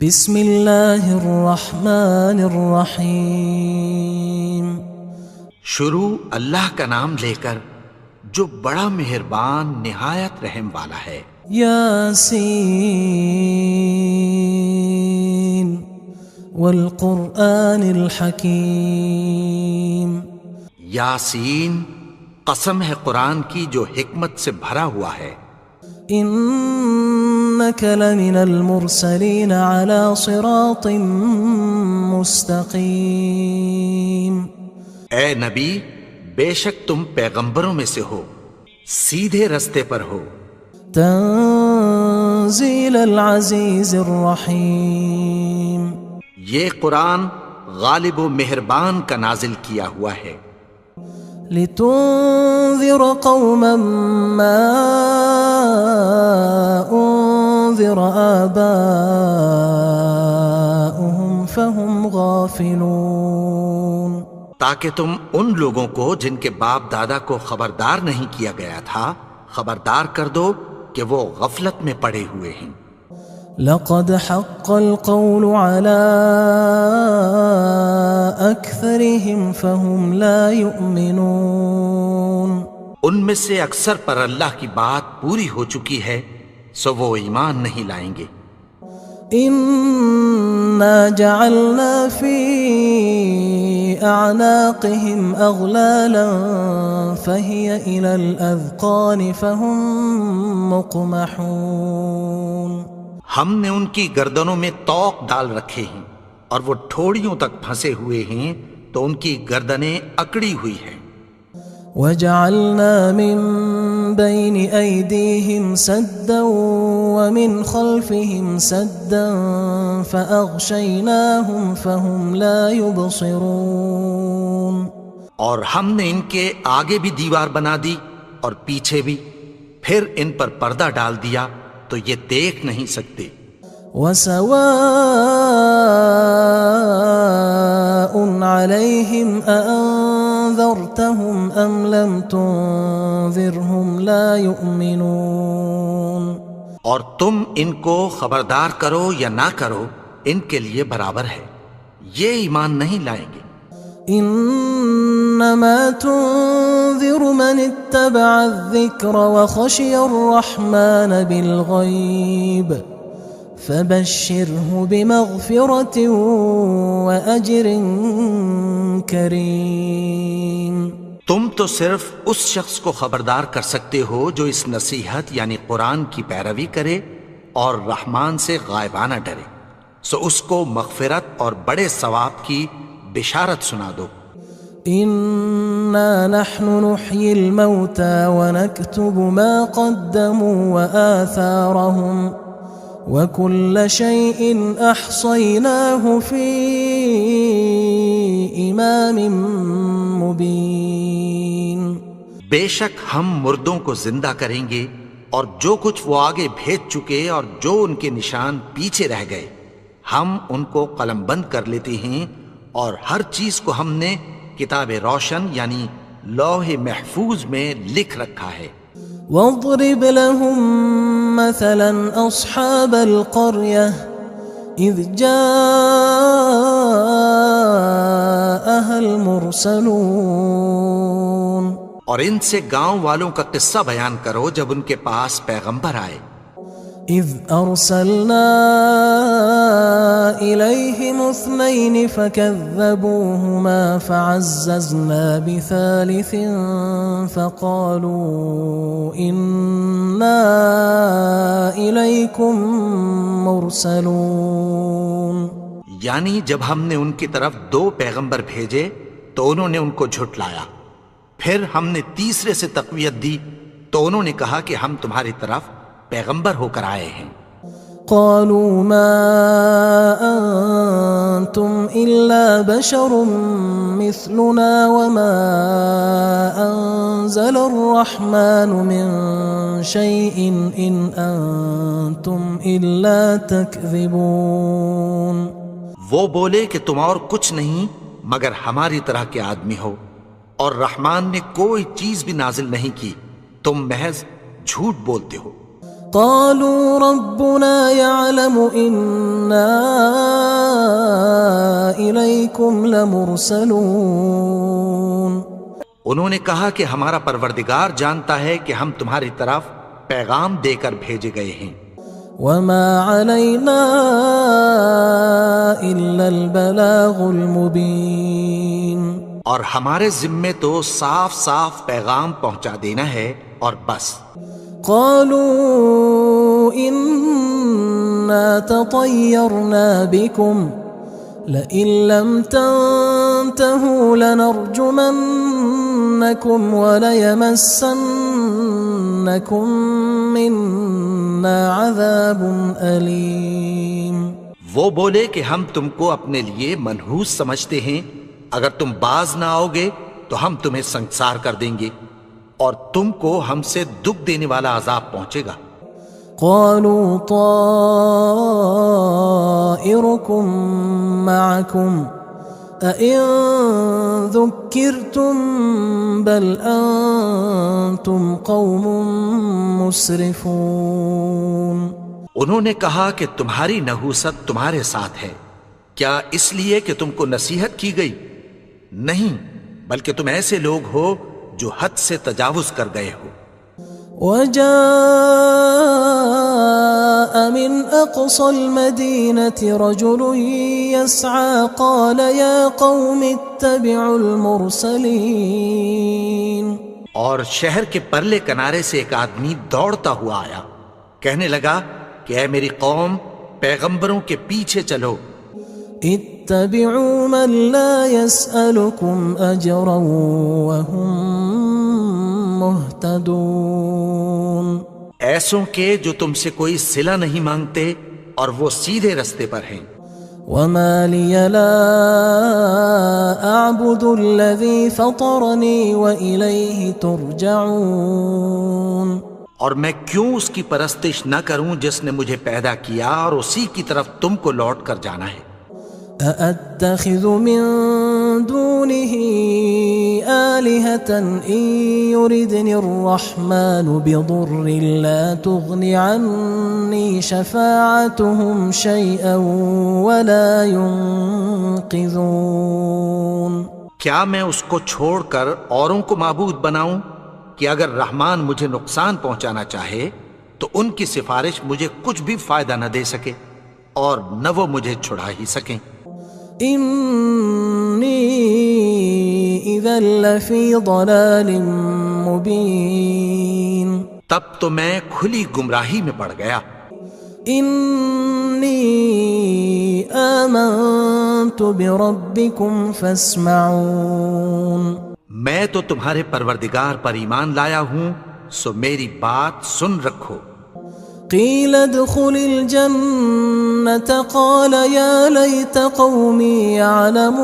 بسم اللہ الرحمن الرحیم۔ شروع اللہ کا نام لے کر جو بڑا مہربان نہایت رحم والا ہے۔ یاسین والقرآن الحکیم۔ یاسین، قسم ہے قرآن کی جو حکمت سے بھرا ہوا ہے۔ انک لمن المرسلین علی صراط مستقیم۔ اے نبی، بے شک تم پیغمبروں میں سے ہو، سیدھے رستے پر ہو۔ تنزیل العزیز الرحیم۔ یہ قرآن غالب و مہربان کا نازل کیا ہوا ہے۔ لتنذر قوما ما انذر آباؤهم فهم غافلون۔ تاکہ تم ان لوگوں کو جن کے باپ دادا کو خبردار نہیں کیا گیا تھا خبردار کر دو کہ وہ غفلت میں پڑے ہوئے ہیں۔ لقد حق القول على أكثرهم فهم لا يؤمنون۔ ان میں سے اکثر پر اللہ کی بات پوری ہو چکی ہے سو وہ ایمان نہیں لائیں گے۔ إنا جعلنا في أعناقهم أغلالا فهي إلى الأذقان فهم مقمحون۔ ہم نے ان کی گردنوں میں طوق ڈال رکھے ہیں اور وہ ٹھوڑیوں تک پھنسے ہوئے ہیں تو ان کی گردنیں اکڑی ہوئی ہیں۔ وجعلنا من بين أيديهم سدا ومن خلفهم سدا فأغشيناهم فهم لا يبصرون۔ اور ہم نے ان کے آگے بھی دیوار بنا دی اور پیچھے بھی، پھر ان پر پردہ ڈال دیا تو یہ دیکھ نہیں سکتے۔ وسواء عليهم أأنذرتهم أم لم تنذرهم لا يؤمنون۔ اور تم ان کو خبردار کرو یا نہ کرو ان کے لیے برابر ہے، یہ ایمان نہیں لائیں گے۔ انما تنذر من اتبع الذکر وخشی الرحمن بالغیب فبشره بمغفرة وأجر کریم۔ تم تو صرف اس شخص کو خبردار کر سکتے ہو جو اس نصیحت یعنی قرآن کی پیروی کرے اور رحمان سے غائبانہ ڈرے، سو اس کو مغفرت اور بڑے ثواب کی بشارت سنا دو۔ انا نحن نحيي الموتى ونكتب ما قدموا وآثارهم وكل شيء احصيناه في امام مبين۔ بے شک ہم مردوں کو زندہ کریں گے اور جو کچھ وہ آگے بھیج چکے اور جو ان کے نشان پیچھے رہ گئے ہم ان کو قلم بند کر لیتے ہیں، اور ہر چیز کو ہم نے کتاب روشن یعنی لوح محفوظ میں لکھ رکھا ہے۔ واضرب لهم مثلا أصحاب القرية إذ جاءها المرسلون۔ اور ان سے گاؤں والوں کا قصہ بیان کرو جب ان کے پاس پیغمبر آئے۔ إذ أرسلنا إليهم اثنين فكذبوهما فعززنا بثالث فقالوا إنا إليكم مرسلون۔ یعنی جب ہم نے ان کی طرف 2 پیغمبر بھیجے تو انہوں نے ان کو جھٹلایا، پھر ہم نے تیسرے سے تقویت دی تو انہوں نے کہا کہ ہم تمہاری طرف پیغمبر ہو کر آئے ہیں۔ قالوا ما أنتم إلا بشر مثلنا وما أنزل الرحمن من شيء إن أنتم إلا تكذبون۔ وہ بولے کہ تم اور کچھ نہیں مگر ہماری طرح کے آدمی ہو، اور رحمان نے کوئی چیز بھی نازل نہیں کی، تم محض جھوٹ بولتے ہو۔ قالوا ربنا يعلم إنا إليكم لمرسلون. انہوں نے کہا کہ ہمارا پروردگار جانتا ہے کہ ہم تمہاری طرف پیغام دے کر بھیجے گئے ہیں. وما علينا إلا البلاغ المبين. اور ہمارے ذمے تو صاف صاف پیغام پہنچا دینا ہے اور بس. قالوا إنا تطيرنا بكم لئن لم تنتهوا لنرجمنكم وليمسنكم منا عذاب أليم. وہ بولے کہ ہم تم کو اپنے لیے منحوس سمجھتے ہیں، اگر تم باز نہ آؤ گے تو ہم تمہیں سنگسار کر دیں گے اور تم کو ہم سے دکھ دینے والا عذاب پہنچے گا. قالوا طائركم معكم أئن ذكرتم بل أنتم قوم مسرفون. انہوں نے کہا کہ تمہاری نحوست تمہارے ساتھ ہے، کیا اس لیے کہ تم کو نصیحت کی گئی؟ نہیں، بلکہ تم ایسے لوگ ہو جو حد سے تجاوز کر گئے ہو. وجاء من أقصى المدينة رجل يسعى قال يا قوم اتبعوا المرسلين. اور شہر کے پرلے کنارے سے ایک آدمی دوڑتا ہوا آیا، کہنے لگا کہ اے میری قوم، پیغمبروں کے پیچھے چلو. اتبعوا من لا يسألكم أجرا وهم مهتدون. ایسوں کے جو تم سے کوئی صلہ نہیں مانگتے اور وہ سیدھے رستے پر ہیں. وما لي لا أعبد الذي فطرني وإليه ترجعون. اور میں کیوں اس کی پرستش نہ کروں جس نے مجھے پیدا کیا اور اسی کی طرف تم کو لوٹ کر جانا ہے. أأتخذ من دونه آلهة إن يردني الرحمن بضر لا تغن عني شفاعتهم شيئا ولا ينقذون. کیا میں اس کو چھوڑ کر اوروں کو معبود بناؤں کہ اگر رحمان مجھے نقصان پہنچانا چاہے تو ان کی سفارش مجھے کچھ بھی فائدہ نہ دے سکے اور نہ وہ مجھے چھڑا ہی سکیں. إني إذا لفي ضلال مبين. تب تو میں کھلی گمراہی میں پڑ گیا. إني آمنت بربكم فاسمعون. میں تو تمہارے پروردگار پر ایمان لایا ہوں، سو میری بات سن رکھو. قيل ادخل الجنة قال يا ليت قومي يعلمون.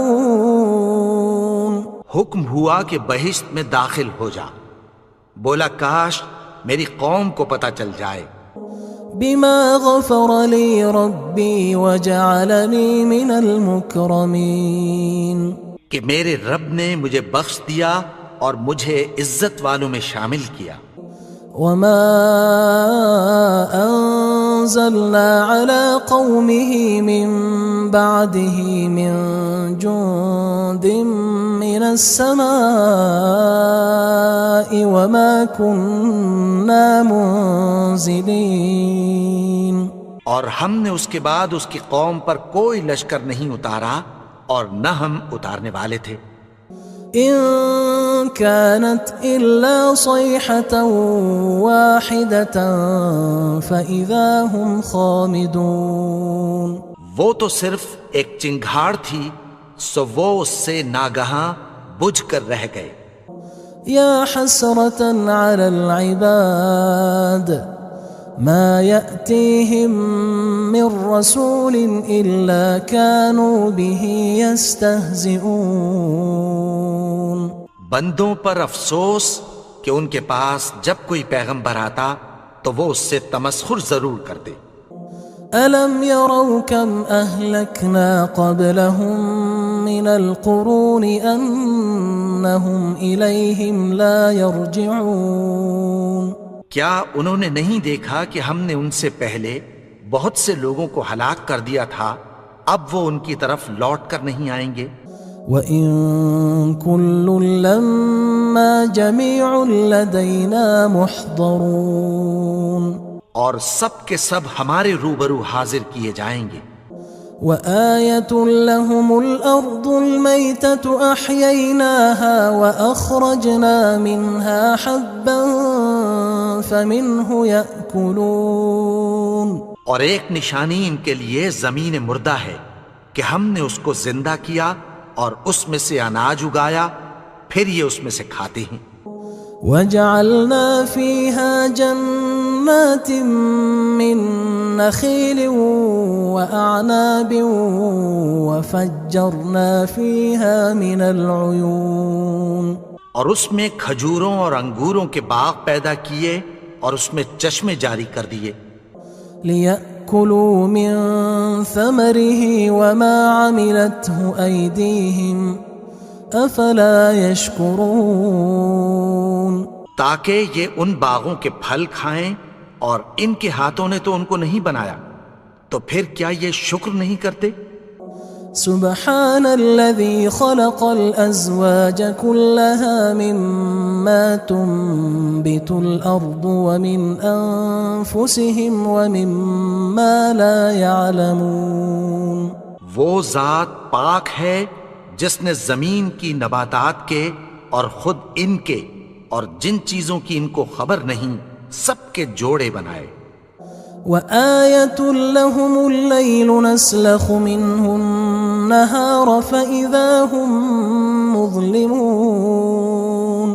حکم ہوا کہ بہشت میں داخل ہو جا. بولا کاش میری قوم کو پتہ چل جائے. بما غفر لي ربي وجعلني من المكرمين. کہ میرے رب نے مجھے بخش دیا اور مجھے عزت والوں میں شامل کیا. وما أنزلنا على قومه من بعده من جند من السماء وما كنا منزلين. اور ہم نے اس کے بعد اس کی قوم پر کوئی لشکر نہیں اتارا اور نہ ہم اتارنے والے تھے. إن كانت إلا صيحة واحدة فإذا هم خامدون. وہ تو صرف ایک چنگھاڑ تھی، سو وہ اس سے ناگہاں بجھ کر رہ گئے. يا حسرة على العباد ما يأتيهم من رسول إلا كانوا به يستهزئون. بندوں پر افسوس کہ ان کے پاس جب کوئی پیغمبر آتا تو وہ اس سے تمسخر ضرور کرتے. ألم يروا كم أهلكنا قبلهم من القرون أنهم إليهم لا يرجعون. کیا انہوں نے نہیں دیکھا کہ ہم نے ان سے پہلے بہت سے لوگوں کو ہلاک کر دیا تھا، اب وہ ان کی طرف لوٹ کر نہیں آئیں گے؟ وَإِن كُلٌّ لَمَّا جَمِيعٌ لَدَيْنَا مُحْضَرُونَ، اور سب کے سب ہمارے روبرو حاضر کیے جائیں گے۔ وَآيَةٌ لَهُمُ الْأَرْضُ الْمَيْتَةُ أَحْيَيْنَاهَا وَأَخْرَجْنَا مِنْهَا حَبًّا فَمِنْهُ يَأْكُلُونَ، اور ایک نشانی ان کے لیے زمین مردہ ہے کہ ہم نے اس کو زندہ کیا اور اس میں سے اناج اگایا، پھر یہ اس میں سے کھاتے ہیں۔ وَجَعَلْنَا فِيهَا جَنَّاتٍ مِّن نَخِيلٍ وَأَعْنَابٍ وَفَجَّرْنَا فِيهَا مِنَ الْعُيُونِ، اور اس میں کھجوروں اور انگوروں کے باغ پیدا کیے اور اس میں چشمے جاری کر دیے، لِيَأْكُلُوا مِن ثَمَرِهِ وَمَا عَمِلَتْهُ أَيْدِيهِمْ أَفَلَا يَشْكُرُونَ، تاکہ یہ ان باغوں کے پھل کھائیں، اور ان کے ہاتھوں نے تو ان کو نہیں بنایا، تو پھر کیا یہ شکر نہیں کرتے؟ سبحان الذي خلق الأزواج كلها مما تنبت الأرض ومن أنفسهم ومما لا يعلمون، وہ ذات پاک ہے جس نے زمین کی نباتات کے اور خود ان کے اور جن چیزوں کی ان کو خبر نہیں سب کے جوڑے بنائے۔ وآية لهم الليل نسلخ منه النهار فإذا هم مظلمون،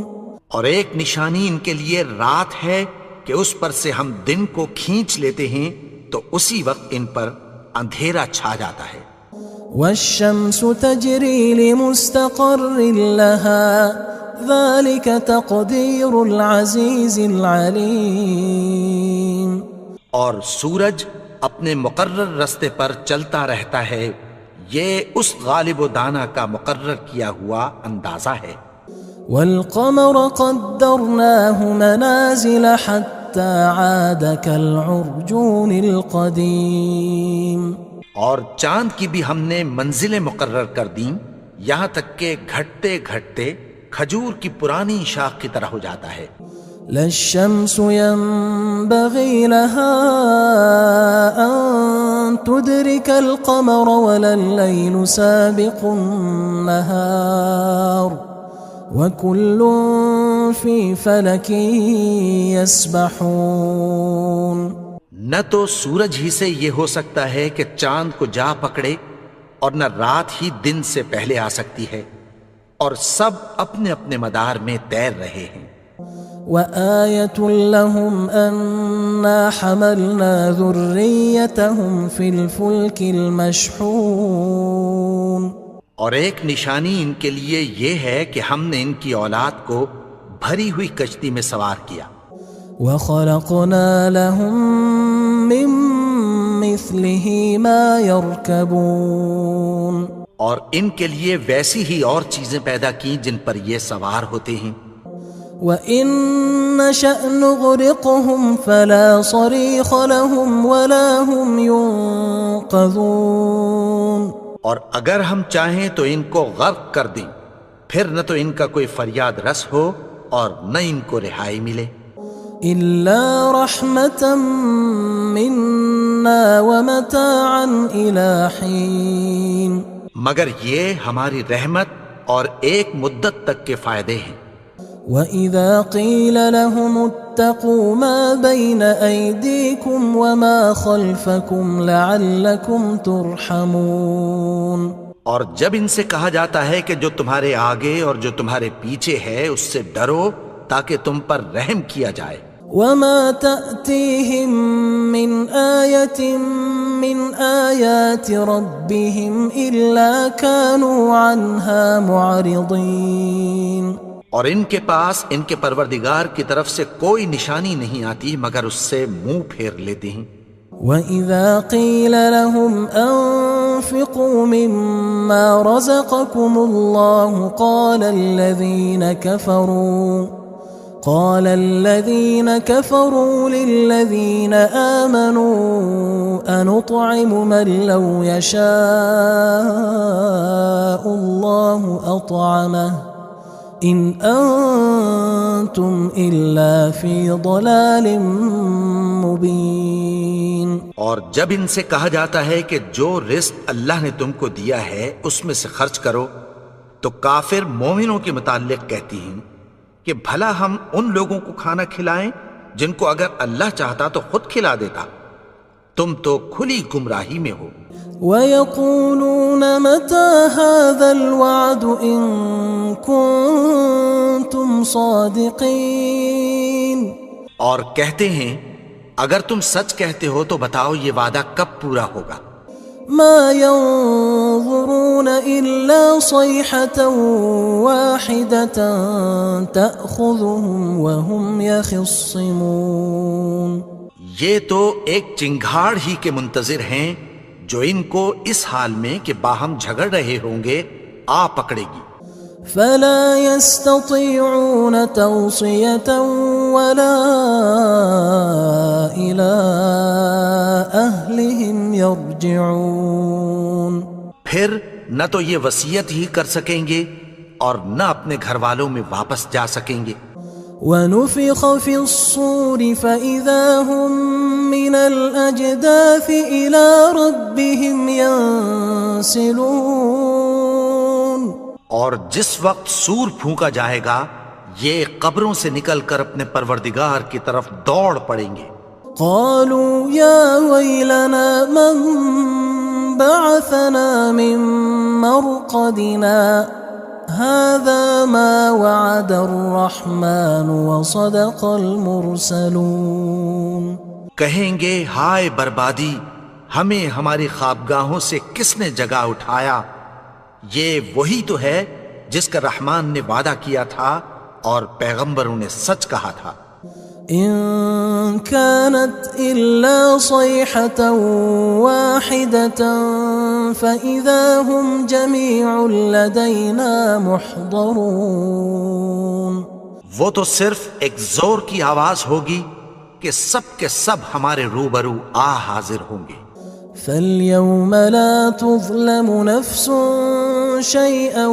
اور ایک نشانی ان کے لیے رات ہے کہ اس پر سے ہم دن کو کھینچ لیتے ہیں تو اسی وقت ان پر اندھیرا چھا جاتا ہے۔ والشمس تجري لمستقر لها ذلك تقدير العزيز العليم، اور سورج اپنے مقرر رستے پر چلتا رہتا ہے، یہ اس غالب و دانا کا مقرر کیا ہوا اندازہ ہے۔ والقمر قدرناه منازل حتى عاد كالعرجون القديم، اور چاند کی بھی ہم نے منزلیں مقرر کر دیں، یہاں تک کہ گھٹتے گھٹتے کھجور کی پرانی شاخ کی طرح ہو جاتا ہے۔ لا الشمس ينبغي لها أن تدرك القمر ولا الليل سابق النهار وكل في فلك يسبحون، نہ تو سورج ہی سے یہ ہو سکتا ہے کہ چاند کو جا پکڑے، اور نہ رات ہی دن سے پہلے آ سکتی ہے، اور سب اپنے اپنے مدار میں تیر رہے ہیں۔ وآية لهم أنا حملنا ذريتهم في الفلك المشحون، اور ایک نشانی ان کے لیے یہ ہے کہ ہم نے ان کی اولاد کو بھری ہوئی کشتی میں سوار کیا۔ وخلقنا لهم من مثله ما يركبون، اور ان کے لیے ویسی ہی اور چیزیں پیدا کی جن پر یہ سوار ہوتے ہیں۔ وَإِن نَّشَأْ نُغْرِقْهُمْ فَلَا صَرِيخَ لَهُمْ وَلَا هُمْ يُنقَذُونَ، اور اگر ہم چاہیں تو ان کو غرق کر دیں، پھر نہ تو ان کا کوئی فریاد رس ہو اور نہ ان کو رہائی ملے۔ إِلَّا رَحْمَةً مِنَّا وَمَتَاعًا إِلَى حِينٍ، مگر یہ ہماری رحمت اور ایک مدت تک کے فائدے ہیں۔ وَإِذَا قِيلَ لَهُمُ اتَّقُوا مَا بَيْنَ أَيْدِيكُمْ وَمَا خَلْفَكُمْ لَعَلَّكُمْ تُرْحَمُونَ، اور جب ان سے کہا جاتا ہے کہ جو تمہارے آگے اور جو تمہارے پیچھے ہے اس سے ڈرو تاکہ تم پر رحم کیا جائے۔ وَمَا تَأْتِيهِم مِّنْ آيَةٍ مِّنْ آيَاتِ رَبِّهِمْ إِلَّا كَانُوا عَنْهَا مُعْرِضِينَ، اور ان کے پاس ان کے پروردگار کی طرف سے کوئی نشانی نہیں آتی مگر اس سے منہ پھیر لیتے ہیں۔ وَإِذَا قِيلَ لَهُمْ أَنفِقُوا مِمَّا رَزَقَكُمُ اللَّهُ قال الذين كفروا للذين آمنوا أنطعم من لو يشاء الله أطعمه إن أنتم إلا في ضلال مبين. اور جب ان سے کہا جاتا ہے کہ جو رزق اللہ نے تم کو دیا ہے اس میں سے خرچ کرو، تو کافر مومنوں کے متعلق کہتی ہیں کہ بھلا ہم ان لوگوں کو کھانا کھلائیں جن کو اگر اللہ چاہتا تو خود کھلا دیتا. تم تو کھلی گمراہی میں ہو. وَيَقُولُونَ مَتَى هَذَا الْوَعْدُ إِن كُنتُمْ صَادِقِينَ. اور کہتے ہیں اگر تم سچ کہتے ہو تو بتاؤ یہ وعدہ کب پورا ہوگا. مَا يَنظُرُونَ إِلَّا صَيْحَةً وَاحِدَةً تَأْخُذُهُمْ وَهُمْ يَخِصِّمُونَ. یہ تو ایک چنگھاڑ ہی کے منتظر ہیں جو ان کو اس حال میں کہ باہم جھگڑ رہے ہوں گے آ پکڑے گی. فلا يستطيعون توصية ولا إلى أهلهم يرجعون. پھر نہ تو یہ وصیت ہی کر سکیں گے اور نہ اپنے گھر والوں میں واپس جا سکیں گے. ونفخ في الصور فإذا هم من الأجداث إلى ربهم ينسلون. اور جس وقت سور پھونکا جائے گا یہ قبروں سے نکل کر اپنے پروردگار کی طرف دوڑ پڑیں گے. قالوا يا ويلنا من بعثنا من مرقدنا هذا ما وعد الرحمن وصدق المرسلون. کہیں گے ہائے بربادی، ہمیں ہماری خوابگاہوں سے کس نے جگا اٹھایا. یہ وہی تو ہے جس کا رحمان نے وعدہ کیا تھا اور پیغمبروں نے سچ کہا تھا. إن كانت إلا صيحة واحدة فإذا هم جميع لدينا محضرون. وہ تو صرف ایک زور کی آواز ہوگی کہ سب کے سب ہمارے روبرو آ حاضر ہوں گے. فاليوم لا تظلم نفس شيئا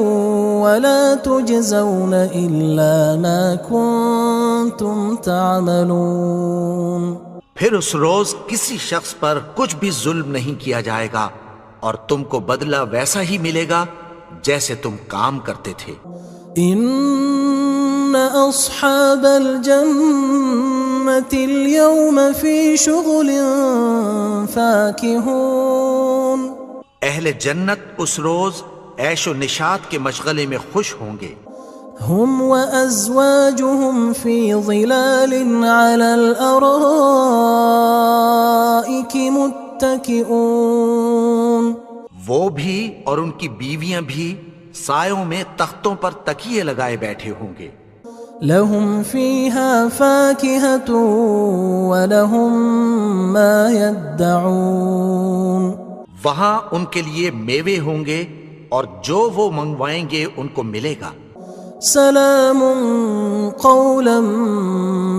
ولا تجزون إلا ما كنتم تعملون. پھر اس روز کسی شخص پر کچھ بھی ظلم نہیں کیا جائے گا اور تم کو بدلہ ویسا ہی ملے گا جیسے تم کام کرتے تھے. إن أصحاب الجنة اليوم في شغل فاكهون. اہل جنت اس روز عیش و نشاط کے مشغلے میں خوش ہوں گے. هم وأزواجهم في ظلال على الأرائك متكئون. وہ بھی اور ان کی بیویاں بھی سایوں میں تختوں پر تکیے لگائے بیٹھے ہوں گے. لهم فيها فاكهة ولهم ما يدعون. وہاں ان کے لیے میوے ہوں گے اور جو وہ منگوائیں گے ان کو ملے گا. سلام قولا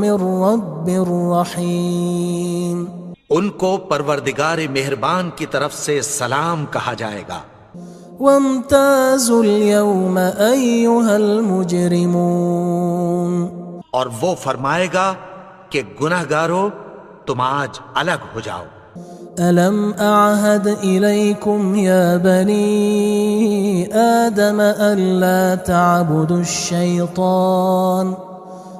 من رب رحیم. ان کو پروردگار مہربان کی طرف سے سلام کہا جائے گا. وامتازوا اليوم أيها المجرمون. اور وہ فرمائے گا کہ گناہگارو تم آج الگ ہو جاؤ. ألم أعهد إليكم يا بني آدم ألا تعبدوا الشيطان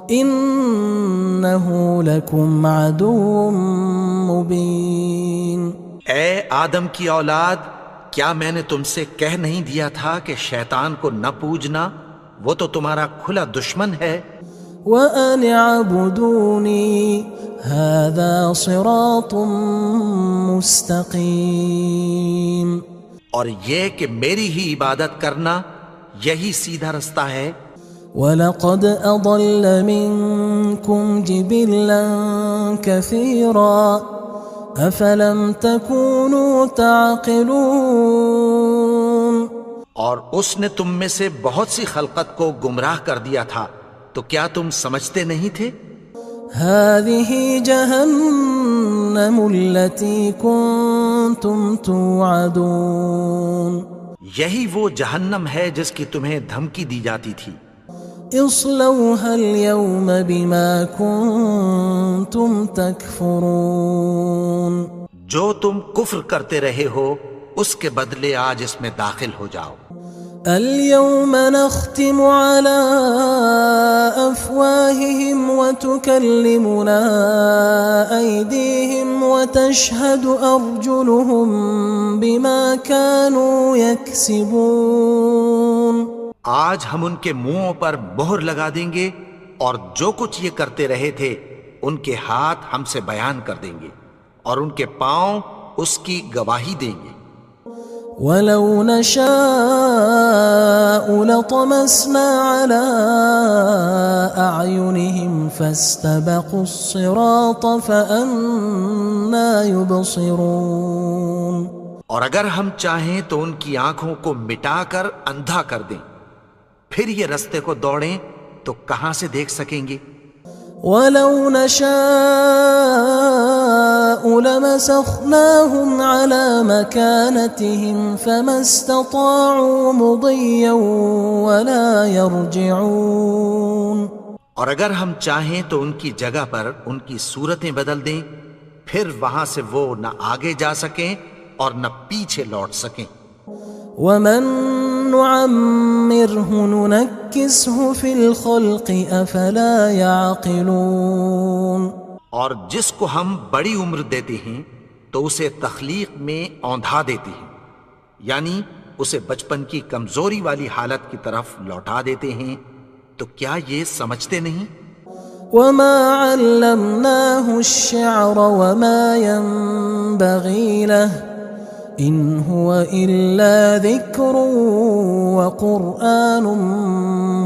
إنه لكم عدو مبين. اے آدم کی اولاد، کیا میں نے تم سے کہہ نہیں دیا تھا کہ شیطان کو نہ پوجنا، وہ تو تمہارا کھلا دشمن ہے. وَأَنِ اعْبُدُونِي هَذَا صِرَاطٌ مُسْتَقِيمٌ. اور یہ کہ میری ہی عبادت کرنا یہی سیدھا رستہ ہے. وَلَقَدْ أَضَلَّ مِنْكُمْ جِبِلًّا كَثِيرًا أَفَلَمْ تَكُونُوا تَعْقِلُونَ. اور اس نے تم میں سے بہت سی خلقت کو گمراہ کر دیا تھا، تو کیا تم سمجھتے نہیں تھے؟ هذه جهنم التي كنتم توعدون یہی وہ جہنم ہے جس کی تمہیں دھمکی دی جاتی تھی۔ اصلوها اليوم بما كنتم تكفرون جو تم کفر کرتے رہے ہو اس کے بدلے آج اس میں داخل ہو جاؤ۔ اليوم نختم على أفواههم وتكلمنا أيديهم وتشهد أرجلهم بما كانوا يكسبون آج ہم ان کے منہوں پر مہر لگا دیں گے اور جو کچھ یہ کرتے رہے تھے ان کے ہاتھ ہم سے بیان کر دیں گے اور ان کے پاؤں اس کی گواہی دیں گے۔ وَلَوْ نَشَاءُ لَطَمَسْنَا عَلَىٰ أَعْيُنِهِمْ فَاسْتَبَقُوا الصِّرَاطَ فَأَنَّىٰ يُبْصِرُونَ اور اگر ہم چاہیں تو ان کی آنکھوں کو مٹا کر اندھا کر دیں، پھر یہ رستے کو دوڑیں تو کہاں سے دیکھ سکیں گے؟ وَلَوْ نَشَاءُ لَمَسَخْنَاهُمْ عَلَىٰ مَكَانَتِهِمْ فَمَا اسْتَطَاعُوا مُضِيًّا وَلَا يَرْجِعُونَ اور اگر ہم چاہیں تو ان کی جگہ پر ان کی صورتیں بدل دیں، پھر وہاں سے وہ نہ آگے جا سکیں اور نہ پیچھے لوٹ سکیں۔ وَمَن نُعَمِّرْهُ نُنَكِّسْهُ فِي الْخَلْقِ أَفَلَا يَعْقِلُونَ اور جس کو ہم بڑی عمر دیتے ہیں تو اسے تخلیق میں اوندھا دیتے ہیں، یعنی اسے بچپن کی کمزوری والی حالت کی طرف لوٹا دیتے ہیں، تو کیا یہ سمجھتے نہیں؟ وَمَا عَلَّمْنَاهُ الشِّعْرَ وَمَا يَنبَغِي لَهُ إِنْ هُوَ إِلَّا ذِكْرٌ وَقُرْآنٌ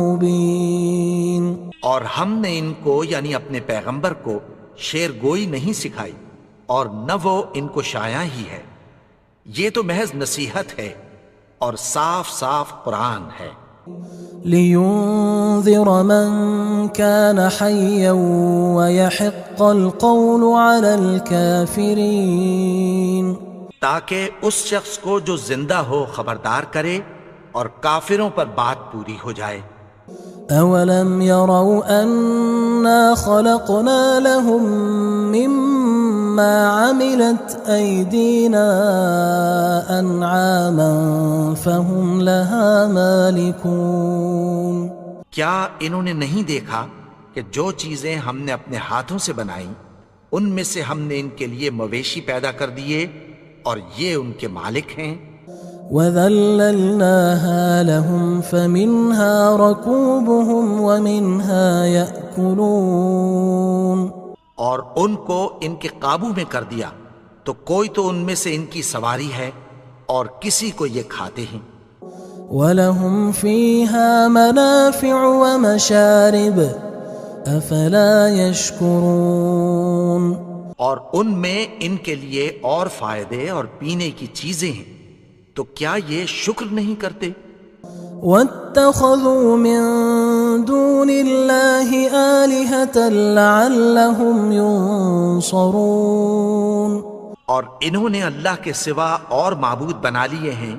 مُبِينٌ اور ہم نے ان کو یعنی اپنے پیغمبر کو شعر گوئی نہیں سکھائی اور نہ وہ ان کو شایع ہی ہے، یہ تو محض نصیحت ہے اور صاف صاف قرآن ہے۔ لِيُنذِرَ مَن كَانَ حَيًّا وَيَحِقَّ الْقَوْلُ عَلَى الْكَافِرِينَ تاکہ اس شخص کو جو زندہ ہو خبردار کرے اور کافروں پر بات پوری ہو جائے۔ أَوَلَمْ يَرَوْا أَنَّا خَلَقْنَا لَهُم مِّمَّا عَمِلَتْ أَيْدِينَا أَنْعَامًا فَهُمْ لَهَا مَالِكُونَ کیا انہوں نے نہیں دیکھا کہ جو چیزیں ہم نے اپنے ہاتھوں سے بنائیں ان میں سے ہم نے ان کے لیے مویشی پیدا کر دیے اور یہ ان کے مالک ہیں۔ وَذَلَّلْنَاهَا لَهُمْ فَمِنْهَا رَكُوبُهُمْ وَمِنْهَا يَأْكُلُونَ اور ان کو ان کے قابو میں کر دیا تو کوئی تو ان میں سے ان کی سواری ہے اور کسی کو یہ کھاتے ہیں۔ وَلَهُمْ فِيهَا مَنَافِعُ وَمَشَارِبُ أَفَلَا يَشْكُرُونَ اور ان میں ان کے لیے اور فائدے اور پینے کی چیزیں ہیں، تو کیا یہ شکر نہیں کرتے؟ وَاتَّخَذُوا مِن دُونِ اللَّهِ آلِهَةً لَعَلَّهُمْ يُنصَرُونَ اور انہوں نے اللہ کے سوا اور معبود بنا لیے ہیں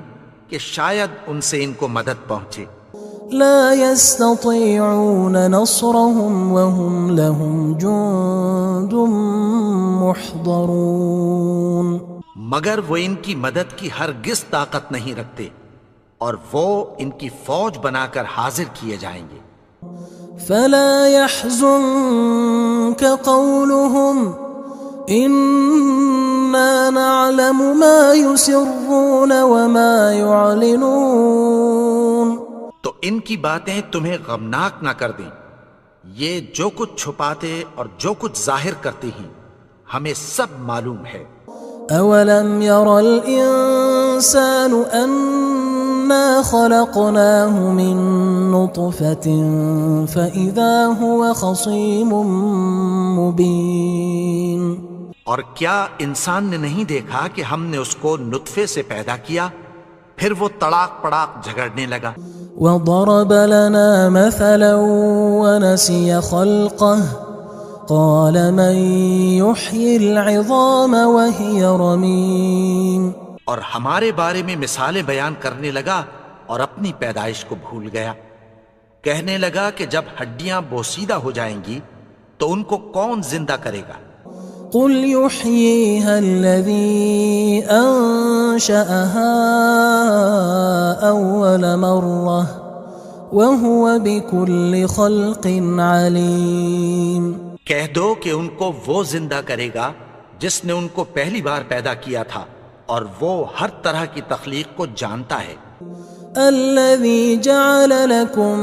کہ شاید ان سے ان کو مدد پہنچے۔ لا يستطيعون نصرهم وهم لهم جند محضرون مگر وہ ان کی مدد کی ہرگز طاقت نہیں رکھتے اور وہ ان کی فوج بنا کر حاضر کیے جائیں گے۔ فلا يحزنك قولهم إنا نعلم ما يسرون وما يعلنون تو ان کی باتیں تمہیں غمناک نہ کر دیں، یہ جو کچھ چھپاتے اور جو کچھ ظاہر کرتے ہیں ہمیں سب معلوم ہے۔ أَوَلَمْ يَرَ الْإِنسَانُ أَنَّا خَلَقْنَاهُ مِن نُّطْفَةٍ فَإِذَا هُوَ خَصِيمٌ مُّبِينٌ اور کیا انسان نے نہیں دیکھا کہ ہم نے اس کو نطفے سے پیدا کیا، پھر وہ تڑاک پڑاک جھگڑنے لگا۔ وضرب لنا مثلا ونسي خلقه قال من يحيي العظام وهي رميم اور ہمارے بارے میں مثالیں بیان کرنے لگا اور اپنی پیدائش کو بھول گیا. کہنے لگا کہ جب ہڈیاں بوسیدہ ہو جائیں گی تو ان کو کون زندہ کرے گا؟ قل يحييها الذي أنشأها أول مرة وهو بكل خلق عليم. کہہ دو کہ ان کو وہ زندہ کرے گا جس نے ان کو پہلی بار پیدا کیا تھا اور وہ ہر طرح کی تخلیق کو جانتا ہے. الذي جعل لكم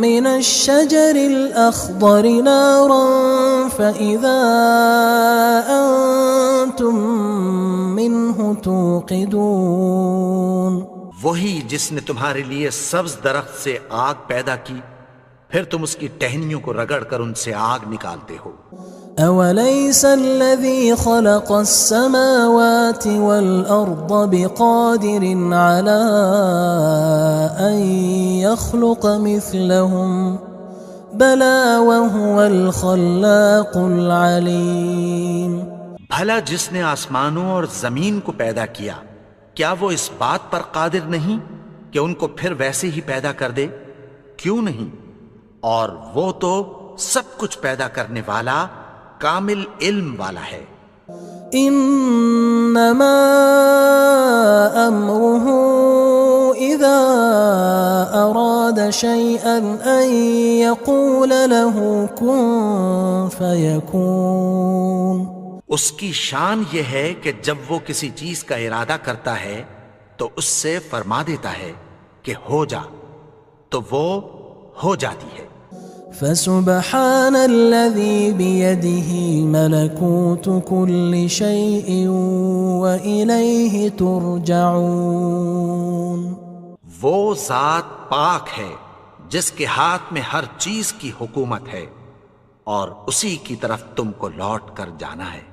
من الشجر الأخضر نارا فإذا أنتم منه توقدون. وہی جس نے تمہارے لیے سبز درخت سے آگ پیدا کی پھر تم اس کی ٹہنیوں کو رگڑ کر ان سے آگ نکالتے ہو. أوليس الذي خلق السماوات والأرض بقادر على أن يخلق مثلهم بلى وهو الخلاق العليم. بھلا جس نے آسمانوں اور زمین کو پیدا کیا کیا وہ اس بات پر قادر نہیں کہ ان کو پھر ویسے ہی پیدا کر دے؟ کیوں نہیں؟ اور وہ تو سب کچھ پیدا کرنے والا کامل علم والا ہے. انما امره اذا اراد شيئا ان يقول له كن فيكون. اس کی شان یہ ہے کہ جب وہ کسی چیز کا ارادہ کرتا ہے تو اس سے فرما دیتا ہے کہ ہو جا تو وہ ہو جاتی ہے. فسبحان الذي بيده ملكوت كل شيء وإليه ترجعون. وہ ذات پاک ہے جس کے ہاتھ میں ہر چیز کی حکومت ہے اور اسی کی طرف تم کو لوٹ کر جانا ہے.